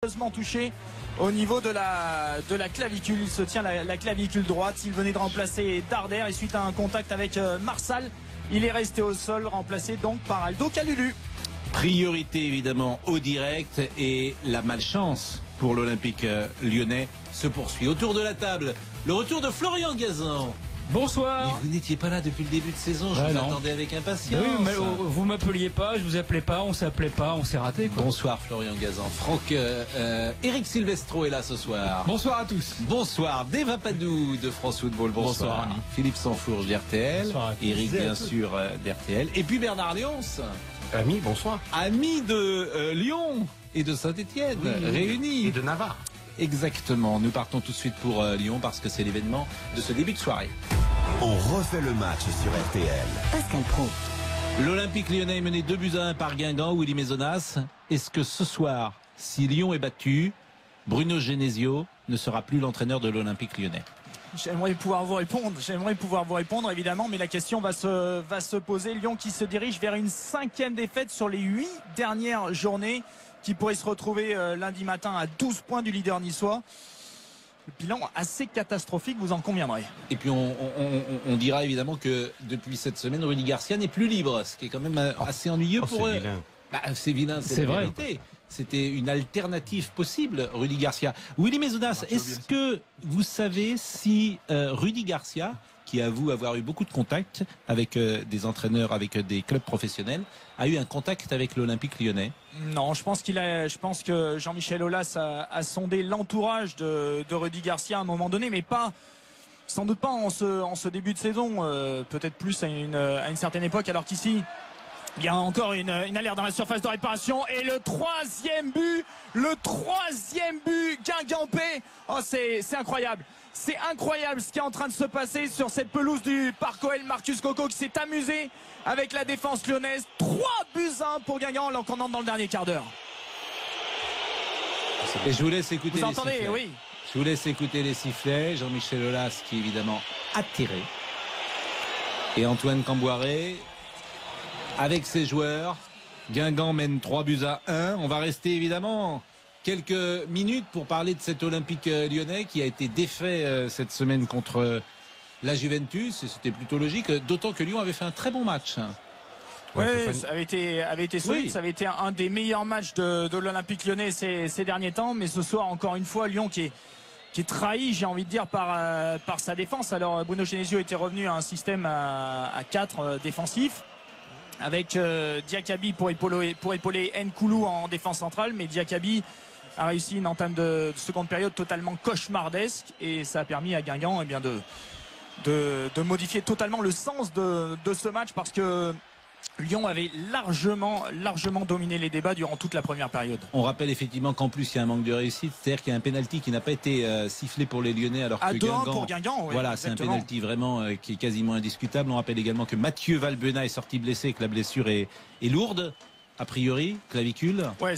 sérieusement touché au niveau de la clavicule. Il se tient la clavicule droite. Il venait de remplacer Darder et suite à un contact avec Marsal, il est resté au sol, remplacé donc par Aldo Kalulu. Priorité évidemment au direct et la malchance pour l'Olympique lyonnais se poursuit. Autour de la table, le retour de Florian Gazan. Bonsoir. Mais vous n'étiez pas là depuis le début de saison, je vous attendais avec impatience. Oui, mais vous m'appeliez pas, je vous appelais pas, on s'appelait pas, on s'est raté quoi. Bonsoir Florian Gazan. Franck, Eric Silvestro est là ce soir. Bonsoir à tous. Bonsoir Deva Padou de France Football. Bonsoir. Philippe Sansfourge d'RTL. Eric bien sûr d'RTL. Et puis Bernard Léonce. Ami, bonsoir. Ami de Lyon et de Saint-Étienne, réunis. Et de Navarre. Exactement. Nous partons tout de suite pour Lyon parce que c'est l'événement de ce début de soirée. On refait le match sur RTL. Pascal Pro. L'Olympique lyonnais est mené 2-1 par Guingamp, Willy Maisonas. Est-ce que ce soir, si Lyon est battu, Bruno Genesio ne sera plus l'entraîneur de l'Olympique lyonnais? J'aimerais pouvoir vous répondre évidemment, mais la question va se poser. Lyon qui se dirige vers une 5e défaite sur les 8 dernières journées, qui pourrait se retrouver lundi matin à 12 points du leader niçois. Le bilan assez catastrophique, vous en conviendrez. Et puis on dira évidemment que depuis cette semaine, Rudy Garcia n'est plus libre, ce qui est quand même assez ennuyeux pour eux. C'est vilain, c'est la vérité. C'était une alternative possible, Rudy Garcia. Willy Maisonas, est-ce que vous savez si Rudy Garcia, qui avoue avoir eu beaucoup de contacts avec des entraîneurs, avec des clubs professionnels, a eu un contact avec l'Olympique lyonnais? Non, je pense que Jean-Michel Aulas a sondé l'entourage de Rudy Garcia à un moment donné, mais sans doute pas en ce début de saison, peut-être plus à une certaine époque, alors qu'ici il y a encore une alerte dans la surface de réparation et le troisième but guingampais. Oh, c'est incroyable. C'est incroyable ce qui est en train de se passer sur cette pelouse du Parc OL. Marcus Coco qui s'est amusé avec la défense lyonnaise. 3-1 pour Guingamp alors qu'on entre dans le dernier quart d'heure. Et je vous laisse écouter vous les entendez, sifflets. oui. Je vous laisse écouter les sifflets. Jean-Michel Aulas qui est évidemment atterré. Et Antoine Camboiré avec ses joueurs. Guingamp mène 3-1. On va rester évidemment quelques minutes pour parler de cet Olympique lyonnais qui a été défait cette semaine contre la Juventus. Et c'était plutôt logique, d'autant que Lyon avait fait un très bon match. Oui, ça avait été solide. Oui. Ça avait été un des meilleurs matchs de l'Olympique lyonnais ces derniers temps. Mais ce soir, encore une fois, Lyon qui est trahi, j'ai envie de dire, par sa défense. Alors Bruno Genesio était revenu à un système à 4 défensifs, avec Diakaby pour épauler Nkoulou en défense centrale, mais Diakaby a réussi une entame de seconde période totalement cauchemardesque et ça a permis à Guingamp de modifier totalement le sens de ce match, parce que Lyon avait largement dominé les débats durant toute la première période. On rappelle effectivement qu'en plus il y a un manque de réussite, c'est-à-dire qu'il y a un pénalty qui n'a pas été sifflé pour les Lyonnais alors que Guingamp, pour Guingamp, oui, voilà, c'est un pénalty vraiment qui est quasiment indiscutable. On rappelle également que Mathieu Valbuena est sorti blessé et que la blessure est lourde. A priori, clavicule. Ouais, elle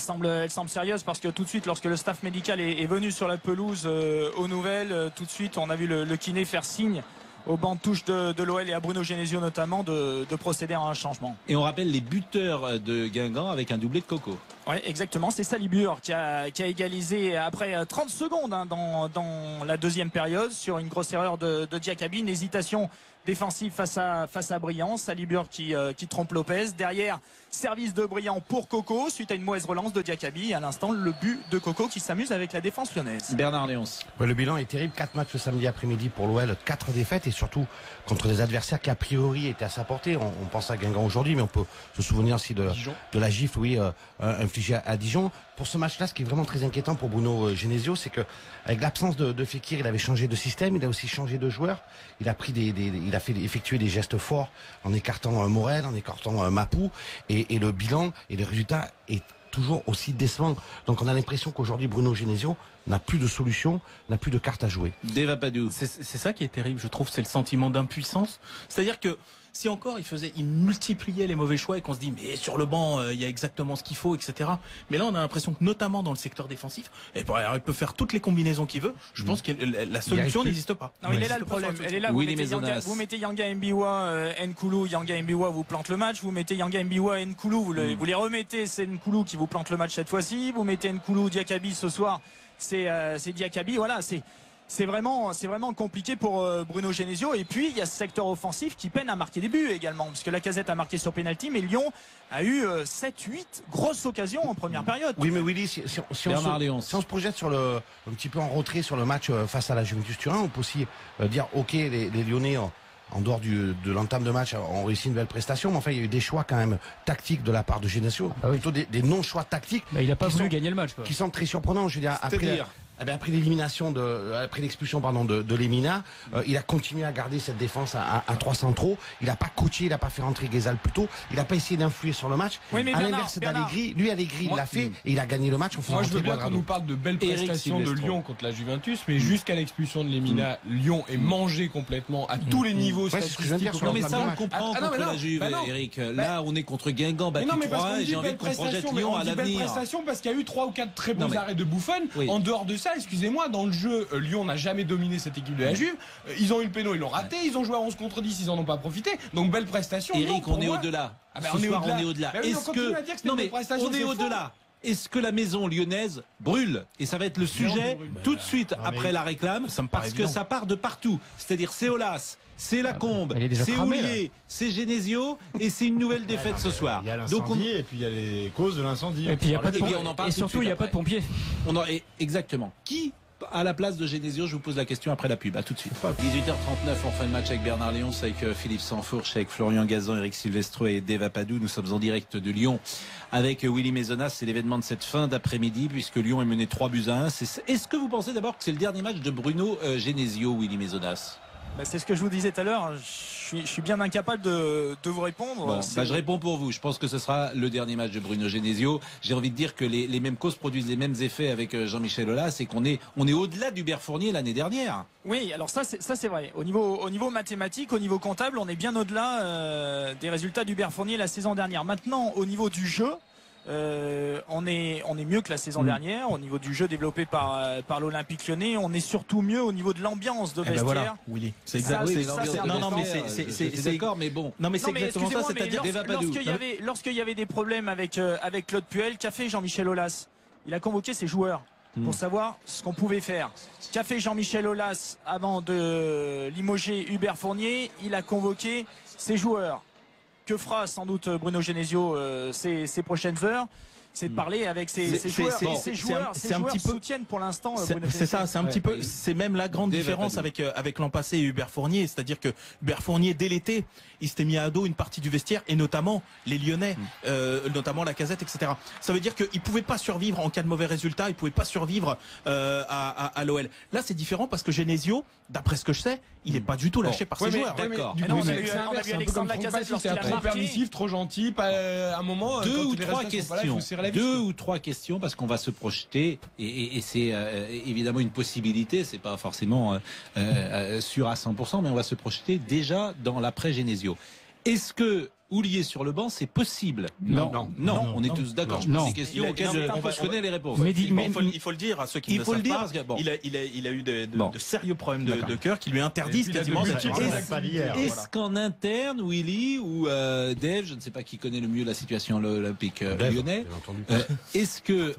semble sérieuse, parce que tout de suite, lorsque le staff médical est venu sur la pelouse aux nouvelles, tout de suite, on a vu le kiné faire signe au banc de touche de l'OL et à Bruno Genesio notamment de procéder à un changement. Et on rappelle les buteurs de Guingamp avec un doublé de Coco. Oui, exactement, c'est Salibur qui a égalisé après 30 secondes dans la deuxième période sur une grosse erreur de Diakaby, une hésitation défensive face à Briand. Salibur qui trompe Lopez. Derrière, service de Briand pour Coco suite à une mauvaise relance de Diakaby. À l'instant, le but de Coco qui s'amuse avec la défense lyonnaise. Bernard Léonce. Ouais, le bilan est terrible. 4 matchs le samedi après-midi pour l'OL, 4 défaites, et surtout contre des adversaires qui a priori étaient à sa portée. On pense à Guingamp aujourd'hui, mais on peut se souvenir aussi de la gifle infligée à Dijon. Pour ce match-là, ce qui est vraiment très inquiétant pour Bruno Genesio, c'est que avec l'absence de Fekir, il avait changé de système, il a aussi changé de joueur. Il a pris il a fait effectuer des gestes forts en écartant Morel, en écartant Mapou, et le bilan et le résultat est toujours aussi décevant. Donc on a l'impression qu'aujourd'hui Bruno Genesio n'a plus de solution, n'a plus de carte à jouer. Deva Padou. C'est ça qui est terrible, je trouve, c'est le sentiment d'impuissance. C'est-à-dire que Si encore il multipliait les mauvais choix et qu'on se dit mais sur le banc il y a exactement ce qu'il faut, etc. Mais là on a l'impression que notamment dans le secteur défensif, il peut faire toutes les combinaisons qu'il veut. Je pense que la solution n'existe pas. Non, il est là le problème. Elle est là. Vous mettez Yanga Mbiwa, Nkoulou, Yanga Mbiwa vous plante le match. Vous mettez Yanga Mbiwa, Nkoulou, vous les remettez. C'est Nkoulou qui vous plante le match cette fois-ci. Vous mettez Nkoulou, Diakabi ce soir. C'est Diakabi. Voilà, c'est vraiment compliqué pour Bruno Genesio. Et puis il y a ce secteur offensif qui peine à marquer des buts également, parce que Lacazette a marqué sur penalty, mais Lyon a eu 7-8 grosses occasions en première période. Oui, mais Willy, si on se projette sur un petit peu en retrait sur le match face à la Juventus Turin, on peut aussi dire ok, les Lyonnais en dehors de l'entame de match ont réussi une belle prestation, mais enfin il y a eu des choix quand même tactiques de la part de Genesio, plutôt des non-choix tactiques. Il n'a pas voulu gagner le match, qui sont très surprenants. Je veux dire, après l'élimination après l'expulsion de Lemina, il a continué à garder cette défense à 3 centraux. Il n'a pas coaché, il n'a pas fait rentrer Guézal plus tôt. Il n'a pas essayé d'influer sur le match. Oui, mais à l'inverse d'Allegri, Allegri il l'a fait et il a gagné le match. Moi, je veux bien qu'on nous parle de belles prestations de Lyon contre la Juventus, mais jusqu'à l'expulsion de Lemina, Lyon est mangé complètement à tous les niveaux statistiques. Non, mais ça, on comprend contre la Juve, Eric. Là, on est contre Guingamp, battu 3-1, et j'ai envie qu'on projette Lyon à l'avenir. Belle prestation parce qu'il y a eu 3 ou 4 très bons arrêts de Buffon. En dehors de ça, excusez-moi, dans le jeu, Lyon n'a jamais dominé cette équipe de la Juve. Ils ont eu le péno, ils l'ont raté. Ils ont joué à 11 contre 10, ils en ont pas profité. Donc belle prestation. Eric, on est au-delà. Ce soir, on est au-delà. Est-ce que non mais on est au-delà. Est-ce que la maison lyonnaise brûle? Et ça va être le sujet tout de suite après la réclame, parce que ça part de partout. C'est-à-dire c'est Aulas, c'est Lacombe, c'est Houllier, c'est Genesio, et c'est une nouvelle défaite ce soir. Il y a l'incendie et puis il y a les causes de l'incendie. Et puis il y a pas de pompiers. Et surtout il n'y a pas de pompiers. Exactement. Qui à la place de Genesio? Je vous pose la question après la pub. À tout de suite. 18h39, on fait le match avec Bernard Léons, avec Philippe Sansfourche, avec Florian Gazan, Eric Silvestro et Deva Padou. Nous sommes en direct de Lyon avec Willy Maisonas. C'est l'événement de cette fin d'après-midi puisque Lyon est mené 3-1. Est-ce que vous pensez d'abord que c'est le dernier match de Bruno Genesio, Willy Maisonas? C'est ce que je vous disais tout à l'heure. Je suis bien incapable de vous répondre. Bon, je réponds pour vous. Je pense que ce sera le dernier match de Bruno Genesio. J'ai envie de dire que les mêmes causes produisent les mêmes effets avec Jean-Michel Aulas, et qu'on est au-delà d'Hubert Fournier l'année dernière. Oui, alors ça c'est vrai. Au niveau mathématique, au niveau comptable, on est bien au-delà des résultats d'Hubert Fournier la saison dernière. Maintenant, au niveau du jeu, on est mieux que la saison dernière au niveau du jeu développé par l'Olympique Lyonnais. On est surtout mieux au niveau de l'ambiance de vestiaire. Voilà, Willy, c'est exactement. Non, mais c'est d'accord, mais bon. Non, mais c'est exactement ça. C'est-à-dire lorsqu'il y avait des problèmes avec Claude Puel, qu'a fait Jean-Michel Aulas? Il a convoqué ses joueurs pour savoir ce qu'on pouvait faire. Qu'a fait Jean-Michel Aulas avant de limoger Hubert Fournier? Il a convoqué ses joueurs. Que fera sans doute Bruno Genesio ces prochaines heures? C'est de parler avec ses joueurs. Ces joueurs soutiennent pour l'instant. C'est ça, c'est un petit peu, c'est même la grande différence avec l'an passé et Hubert Fournier, c'est-à-dire que Hubert Fournier, dès l'été, il s'était mis à dos une partie du vestiaire, et notamment les Lyonnais, notamment Lacazette, etc. Ça veut dire qu'il pouvait pas survivre en cas de mauvais résultat, il pouvait pas survivre à l'OL. Là, c'est différent parce que Genesio, d'après ce que je sais, il n'est pas du tout lâché par ses joueurs. D'accord. On a vu Alexandre Lacazette lorsqu'il a trop permissif, trop gentil, à un moment. Deux ou trois questions, parce qu'on va se projeter, et c'est évidemment une possibilité, c'est pas forcément sûr à 100%, mais on va se projeter déjà dans l'après Genesio. Est-ce que Houllier sur le banc, c'est possible? Non, on est tous d'accord. Des questions auxquelles on va connaître les réponses. Il faut le dire à ceux qui ne le savent pas. Il a eu de sérieux problèmes de cœur qui lui interdisent quasiment cette chose. Est-ce qu'en interne, Willy ou Dave, je ne sais pas qui connaît le mieux la situation à l'Olympique lyonnais, est-ce que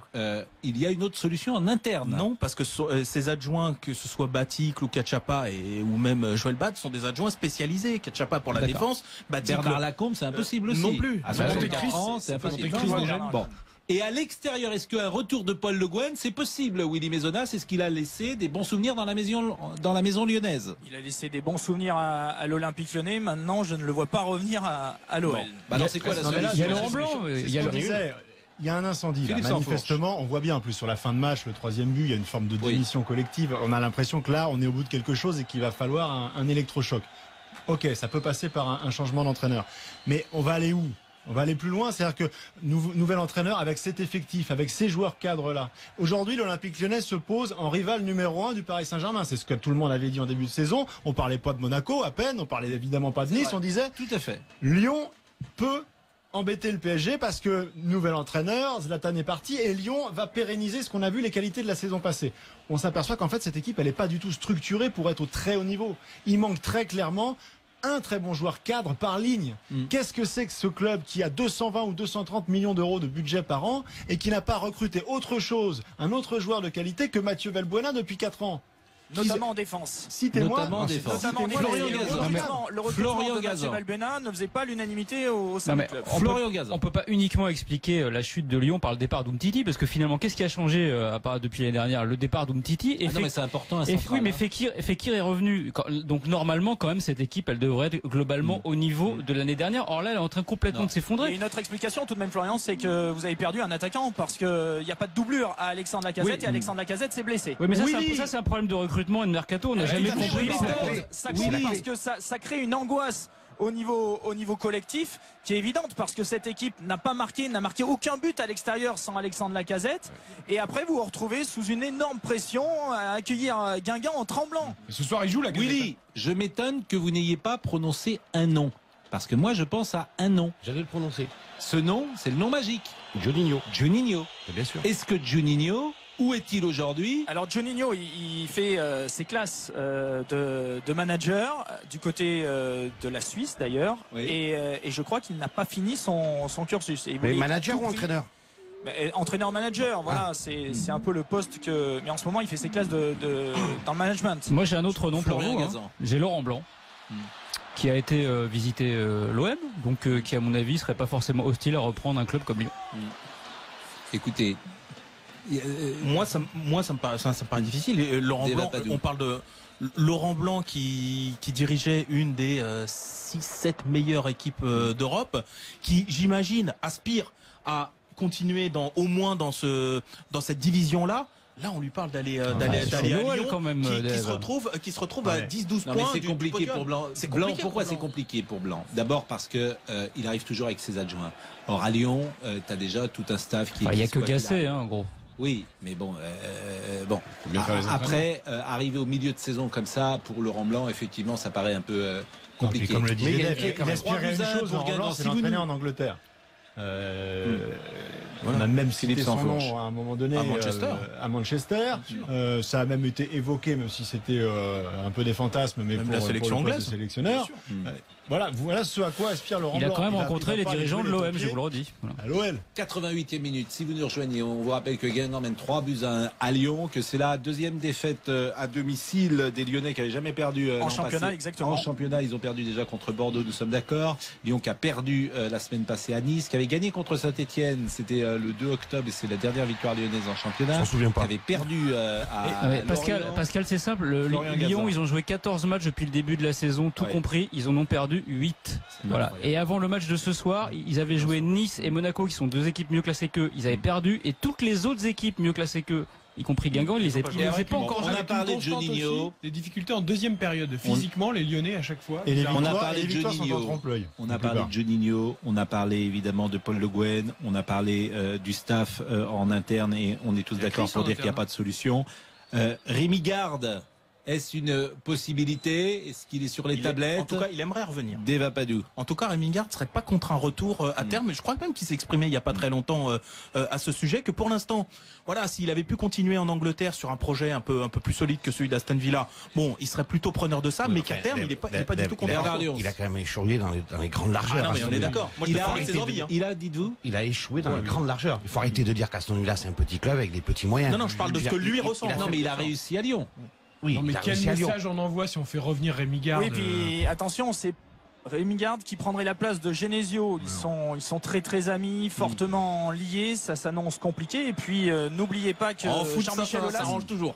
il y a une autre solution en interne? Non, parce que ces adjoints, que ce soit Batik, ou Kachapa ou même Joël Bad, sont des adjoints spécialisés. Kachapa pour la défense, Bernard Lacombe, c'est impossible aussi. Non plus. C'est impossible. Bon. Et à l'extérieur, est-ce qu'un retour de Paul Le Guen, c'est possible, Willy Maisonas? Est-ce qu'il a laissé des bons souvenirs dans la maison lyonnaise? Il a laissé des bons souvenirs à l'Olympique Lyonnais. Maintenant, je ne le vois pas revenir à l'OL. Alors c'est quoi la solution? Il y a Laurent Blanc. Il y a un incendie là. Manifestement, on voit bien en plus sur la fin de match, le troisième but, il y a une forme de démission collective. On a l'impression que là, on est au bout de quelque chose et qu'il va falloir un électrochoc. Ok, ça peut passer par un changement d'entraîneur. Mais on va aller où? On va aller plus loin, c'est-à-dire que nouvel entraîneur avec cet effectif, avec ces joueurs cadres-là. Aujourd'hui, l'Olympique Lyonnais se pose en rival numéro 1 du Paris Saint-Germain. C'est ce que tout le monde avait dit en début de saison. On parlait pas de Monaco à peine, on parlait évidemment pas de Nice. On disait tout à fait. Lyon peut embêter le PSG parce que nouvel entraîneur, Zlatan est parti et Lyon va pérenniser ce qu'on a vu les qualités de la saison passée. On s'aperçoit qu'en fait cette équipe elle n'est pas du tout structurée pour être au très haut niveau. Il manque très clairement un très bon joueur cadre par ligne. Qu'est-ce que c'est que ce club qui a 220 ou 230 millions d'euros de budget par an et qui n'a pas recruté autre chose, un autre joueur de qualité que Mathieu Valbuena depuis 4 ans? Notamment en défense. Citez-moi. Notamment en défense. Le recrutement de Mathieu Valbuena ne faisait pas l'unanimité au sein du club. On peut pas uniquement expliquer la chute de Lyon par le départ d'Umtiti, parce que finalement, qu'est-ce qui a changé depuis l'année dernière? Le départ d'Umtiti. Non, mais c'est important. Oui, mais Fekir est revenu. Donc normalement, quand même, cette équipe, elle devrait être globalement au niveau de l'année dernière. Or là, elle est en train complètement de s'effondrer. Et une autre explication, tout de même, Florian, c'est que vous avez perdu un attaquant parce qu'il n'y a pas de doublure à Alexandre Lacazette et Alexandre Lacazette s'est blessé. Oui, mais ça, c'est un problème de recrutement et de mercato. On n'a jamais compris. Parce que ça crée une angoisse au niveau collectif qui est évidente, parce que cette équipe n'a marqué aucun but à l'extérieur sans Alexandre Lacazette, et après vous vous retrouvez sous une énorme pression à accueillir Guingamp en tremblant. Ce soir il joue Lacazette. Willy, je m'étonne que vous n'ayez pas prononcé un nom, parce que moi je pense à un nom. J'allais le prononcer. Ce nom, c'est le nom magique. Juninho. Bien sûr. Est-ce que Juninho, où est-il aujourd'hui? Alors Juninho, il fait ses classes de manager du côté de la Suisse d'ailleurs, et je crois qu'il n'a pas fini son cursus. Mais manager ou entraîneur? Entraîneur-manager, voilà, c'est un peu le poste que. Mais en ce moment, il fait ses classes dans le management. Moi, j'ai un autre nom pour vous. J'ai Laurent Blanc. Qui a été visiter l'OM, donc qui à mon avis serait pas forcément hostile à reprendre un club comme Lyon. Écoutez, moi ça me paraît difficile. Laurent Blanc, on parle de Laurent Blanc qui dirigeait une des 6-7 meilleures équipes d'Europe, qui j'imagine aspire à continuer au moins dans cette division là. Là, on lui parle d'aller à Lyon, quand même, qui se retrouve à 10-12 points. Mais c'est compliqué pour Blanc. Pourquoi c'est compliqué pour Blanc? D'abord parce que il arrive toujours avec ses adjoints. Or à Lyon, tu as déjà tout un staff qui. Il n'y a que Gasset, en gros. Oui, mais bon. Après, arriver au milieu de saison comme ça, pour Laurent Blanc, effectivement, ça paraît un peu compliqué. Comme le disait, il aspirait une chose, Laurent Blanc, c'est l'entraîner en Angleterre. On a même cité son nom à un moment donné à Manchester. Ça a même été évoqué, même si c'était un peu des fantasmes, mais pour la sélection anglaise, sélectionneur. Voilà ce à quoi aspire Laurent Blanc. Il a quand même rencontré les dirigeants de l'OM, je vous le redis. À l'OL. 88e minute, si vous nous rejoignez, on vous rappelle que Guingamp mène 3-1 à Lyon, que c'est la deuxième défaite à domicile des Lyonnais qui n'avaient jamais perdu en championnat, exactement. En championnat, ils ont perdu déjà contre Bordeaux, nous sommes d'accord. Lyon qui a perdu la semaine passée à Nice, qui avait gagné contre Saint-Etienne, c'était le 2 octobre, et c'est la dernière victoire lyonnaise en championnat. Je m'en souviens pas. Qui avait perdu à Pascal, c'est simple. Lyon, ils ont joué 14 matchs depuis le début de la saison, tout compris. Ils en ont perdu 8. Voilà. Et avant le match de ce soir, ils avaient joué Nice et Monaco, qui sont deux équipes mieux classées qu'eux. Ils avaient perdu, et toutes les autres équipes mieux classées qu'eux, y compris Guingamp, ils les avaient pas encore. On a parlé de Juninho. Des difficultés en deuxième période. Physiquement, les Lyonnais à chaque fois. Et on a parlé de Juninho. On a parlé de Juninho. On a parlé évidemment de Paul Le Guen. On a parlé du staff en interne, et on est tous d'accord pour dire qu'il n'y a pas de solution. Rémi Garde. Est-ce une possibilité? Est-ce qu'il est sur les tablettes? En tout cas, il aimerait revenir. Devapadou. En tout cas, Rémi Garde serait pas contre un retour à terme. Mais je crois même qu'il s'est exprimé il n'y a pas très longtemps à ce sujet, que pour l'instant, voilà, s'il avait pu continuer en Angleterre sur un projet un peu plus solide que celui d'Aston Villa, bon, il serait plutôt preneur de ça, mais qu'à terme, il n'est pas du tout contre. Il a quand même échoué dans les grandes largeurs. Non, mais on est d'accord. Moi, il a échoué dans les grandes largeurs. Il faut arrêter de dire qu'Aston Villa, c'est un petit club avec des petits moyens. Non, je parle de ce que lui ressent. Non, mais il a réussi à Lyon. Oui, non, mais quel message on envoie si on fait revenir Rémi Garde? Oui, puis attention, c'est Rémi Garde qui prendrait la place de Genesio. Ils sont très très amis, fortement liés. Ça s'annonce compliqué. Et puis n'oubliez pas que Jean-Michel Aulas s'arrange toujours.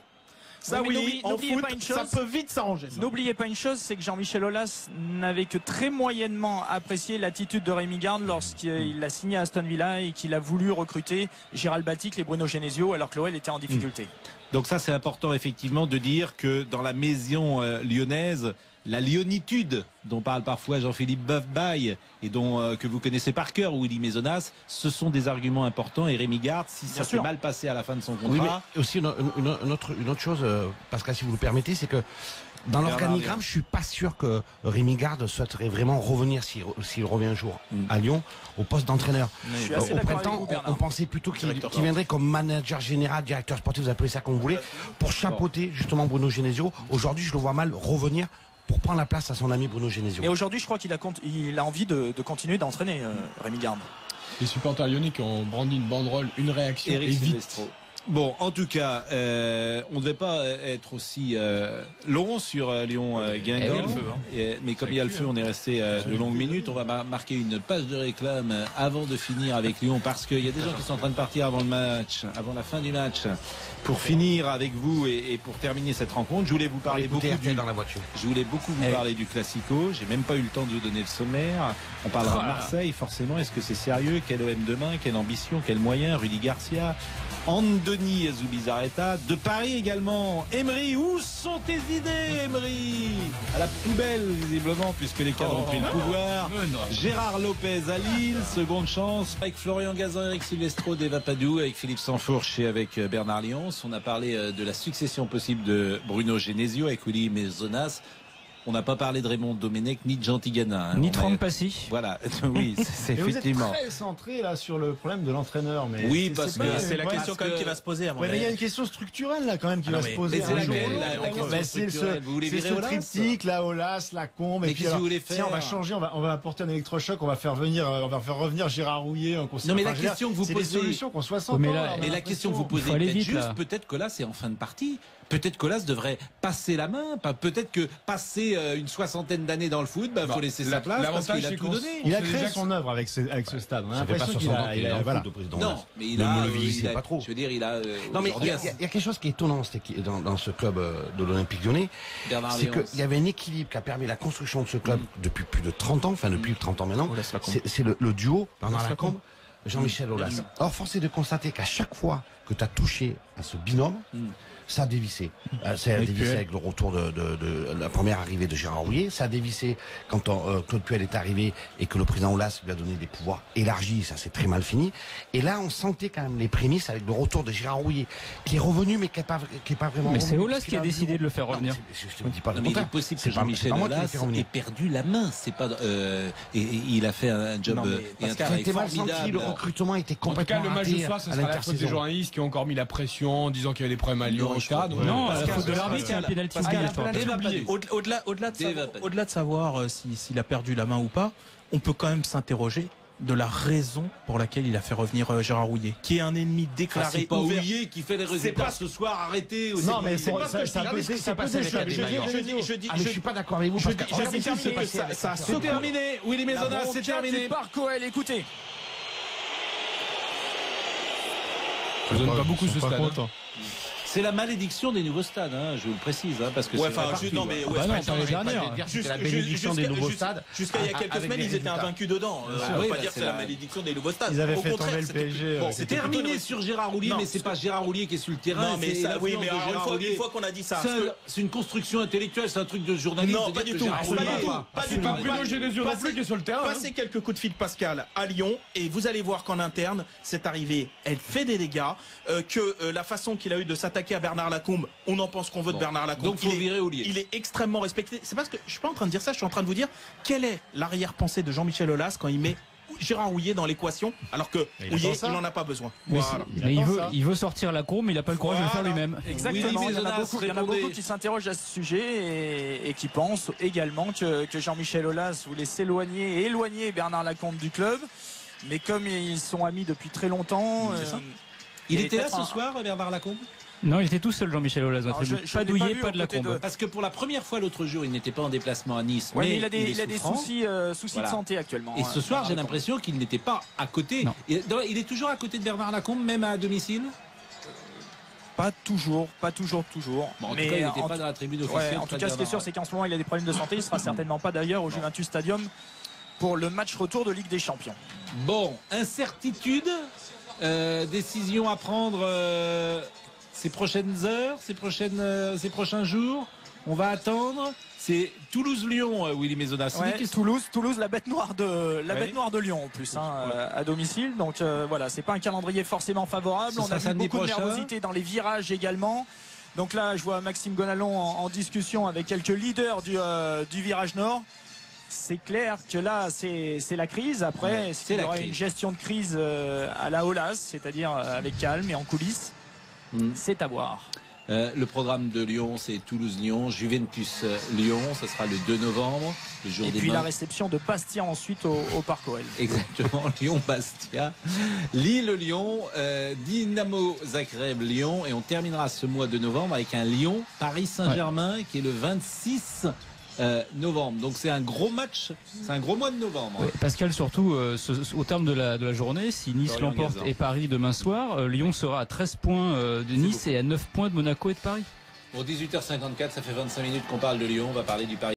Ça oui, en foot, ça peut vite s'arranger. N'oubliez pas une chose, c'est que Jean-Michel Aulas n'avait que très moyennement apprécié l'attitude de Rémi Garde lorsqu'il a signé à Aston Villa et qu'il a voulu recruter Gérald Batic et Bruno Genesio alors que l'OL était en difficulté. Donc ça, c'est important effectivement de dire que dans la maison lyonnaise, la lyonitude dont parle parfois Jean-Philippe Boeuf-Baille et dont que vous connaissez par cœur, Willy Maisonnas, ce sont des arguments importants. Et Rémi Garde, si ça s'est mal passé à la fin de son contrat. Oui, mais aussi une autre chose, Pascal, si vous le permettez, c'est que dans l'organigramme, je suis pas sûr que Rémi Garde souhaiterait vraiment revenir, s'il revient un jour à Lyon, au poste d'entraîneur. Au printemps, on pensait plutôt qu'il viendrait comme manager général, directeur sportif, vous appelez ça comme vous voulez, pour chapeauter justement Bruno Genesio. Aujourd'hui, je le vois mal revenir pour prendre la place à son ami Bruno Genesio. Et aujourd'hui, je crois qu'il a envie de continuer d'entraîner Rémi Garde. Les supporters lyonnais qui ont brandi une banderole, une réaction et vite. Bon, en tout cas, on ne devait pas être aussi long sur Lyon-Guingamp. Mais comme il y a le feu, on est resté de longues minutes. On va marquer une page de réclame avant de finir avec Lyon, parce qu'il y a des gens qui sont en train de partir avant le match, avant la fin du match, pour finir avec vous et pour terminer cette rencontre. Je voulais vous parler beaucoup dans la voiture. Je voulais beaucoup vous parler du Classico. J'ai même pas eu le temps de vous donner le sommaire. On parlera de Marseille, forcément. Est-ce que c'est sérieux? Quel OM demain? Quelle ambition? Quels moyens? Rudy Garcia, Andoni Zubizarreta, de Paris également. Emery, où sont tes idées, Emery? À la poubelle, visiblement, puisque les cadres ont pris le pouvoir. Gérard Lopez à Lille, seconde chance. Avec Florian Gazan, Eric Silvestro, Deva Padou, avec Philippe Sansfourche et avec Bernard Lyons. On a parlé de la succession possible de Bruno Genesio avec Willy Maisonnas. On n'a pas parlé de Raymond Domenech ni de Jean Tigana. Ni de Franck Passy. Voilà, oui, c'est effectivement. Vous êtes très centré là sur le problème de l'entraîneur. Mais oui, parce que c'est la question quand même qui va se poser. Mais il y a une question structurelle là quand même qui va se poser. C'est ce triptyque, la Aulas, la Combe. Et puis on va changer, on va apporter un électrochoc, on va faire revenir Gérard Rouillet. Non mais la question que vous posez, c'est des solutions qu'on soit 60 ans. Et la question que vous posez est juste. Peut-être que là c'est en fin de partie. Peut-être qu'Aulas devrait passer la main. Peut-être que passer une soixantaine d'années dans le foot, faut laisser sa place parce qu'il a tout donné. Il a créé son œuvre avec ce stade. On a l'impression qu'il a voilà. Non, mais il a pas trop. Je veux dire, il a. Non mais il y a quelque chose qui est étonnant dans ce club de l'Olympique Lyonnais, c'est qu'il y avait un équilibre qui a permis la construction de ce club depuis plus de 30 ans, enfin depuis 30 ans maintenant. C'est le duo Bernard Lacombe, Jean-Michel Aulas. Or, force est de constater qu'à chaque fois que tu as touché à ce binôme, ça a dévissé. Ça a dévissé avec le retour de la première arrivée de Gérard Rouillet. Ça a dévissé quand Claude Puel est arrivé et que le président Aulas lui a donné des pouvoirs élargis. Ça s'est très mal fini. Et là, on sentait quand même les prémices avec le retour de Gérard Rouillet, qui est revenu, mais qui est pas vraiment. Mais c'est Aulas qui a décidé de le faire revenir. Je ne dis pas le contraire. Il est possible que Jean-Michel Aulas ait perdu la main. C'est pas. Et il a fait un job et un travail formidable. Le recrutement était complètement raté. En tout cas, le match de soir, ce sera la faute des journalistes qui ont encore mis la pression, en disant qu'il y avait des problèmes à Lyon. Non, la faute de l'arbitre, c'est un pénalty Au-delà de savoir s'il a perdu la main ou pas, on peut quand même s'interroger de la raison pour laquelle il a fait revenir Gérard Rouillet, qui est un ennemi déclaré. C'est pas Rouillet qui fait les résultats ce soir, arrêtez. Non, mais ça peut je suis pas d'accord avec vous. C'est terminé. Willy Maisonnas, c'est terminé. Par Coel, écoutez. Je donne pas beaucoup ce stade. C'est la malédiction des nouveaux stades, je vous le précise, parce que c'est la bénédiction des nouveaux stades. Jusqu'à il y a quelques semaines, ils étaient invaincus dedans. On va pas dire que c'est la malédiction des nouveaux stades. Ils avaient fait tomber le PSG. C'est terminé sur Gérard Rouillet, mais c'est pas Gérard Rouillet qui est sur le terrain. Non, mais une fois qu'on a dit ça, c'est une construction intellectuelle, c'est un truc de journaliste. Non, pas du tout. C'est pas Bruno Genesio non plus qui est sur le terrain. Passez quelques coups de fil, Pascal, à Lyon, et vous allez voir qu'en interne, cette arrivée, elle fait des dégâts, que la façon qu'il a eu de s'attaquer à Bernard Lacombe, on en pense qu'on veut de Bernard Lacombe. Donc faut virer Rouillet. Il est extrêmement respecté. C'est parce que je suis pas en train de dire ça, je suis en train de vous dire quelle est l'arrière-pensée de Jean-Michel Aulas quand il met Gérard Rouillet dans l'équation, alors que Rouillet, il n'en a pas besoin. Mais il veut sortir Lacombe, mais il n'a pas le courage de le faire lui-même. Exactement. Il y en a beaucoup qui s'interrogent à ce sujet et qui pensent également que Jean-Michel Aulas voulait s'éloigner et éloigner Bernard Lacombe du club. Mais comme ils sont amis depuis très longtemps. Il était là ce soir, Bernard Lacombe? Non, il était tout seul, Jean-Michel Aulas. Pas Douillet, pas de Lacombe. Parce que pour la première fois l'autre jour, il n'était pas en déplacement à Nice. Ouais, mais il a des soucis de santé actuellement. Et ce soir, j'ai l'impression qu'il n'était pas à côté. Il est toujours à côté de Bernard Lacombe, même à domicile? Pas toujours. Bon, en tout cas, il n'était pas dans la tribune officielle. En tout cas, ce qui est sûr, c'est qu'en ce moment, il a des problèmes de santé. Il ne sera certainement pas d'ailleurs au Juventus Stadium pour le match retour de Ligue des Champions. Bon, incertitude, décision à prendre ces prochaines heures, ces prochains jours? On va attendre. C'est Toulouse-Lyon, Willy Maisonnat. Toulouse, la bête noire de Lyon en plus, à domicile. Donc voilà, c'est pas un calendrier forcément favorable. On a vu beaucoup de nervosité dans les virages également. Donc là, je vois Maxime Gonalon en discussion avec quelques leaders du virage nord. C'est clair que là, c'est la crise. Après, est-ce qu'il y aura une gestion de crise à la Aulas, c'est-à-dire avec calme et en coulisses? C'est à voir. Le programme de Lyon, c'est Toulouse-Lyon, Juventus-Lyon, ça sera le 2 novembre, le jour des puis la réception de Bastia ensuite au Parc OL. Exactement, Lyon-Bastia, Lille-Lyon, Dynamo Zagreb-Lyon, et on terminera ce mois de novembre avec un Lyon-Paris-Saint-Germain qui est le 26 novembre. Donc c'est un gros match, c'est un gros mois de novembre. Oui, Pascal, surtout au terme de la journée, si Nice l'emporte et Paris demain soir, Lyon sera à 13 points de Nice et à 9 points de Monaco et de Paris. Pour 18h54, ça fait 25 minutes qu'on parle de Lyon, on va parler du Paris.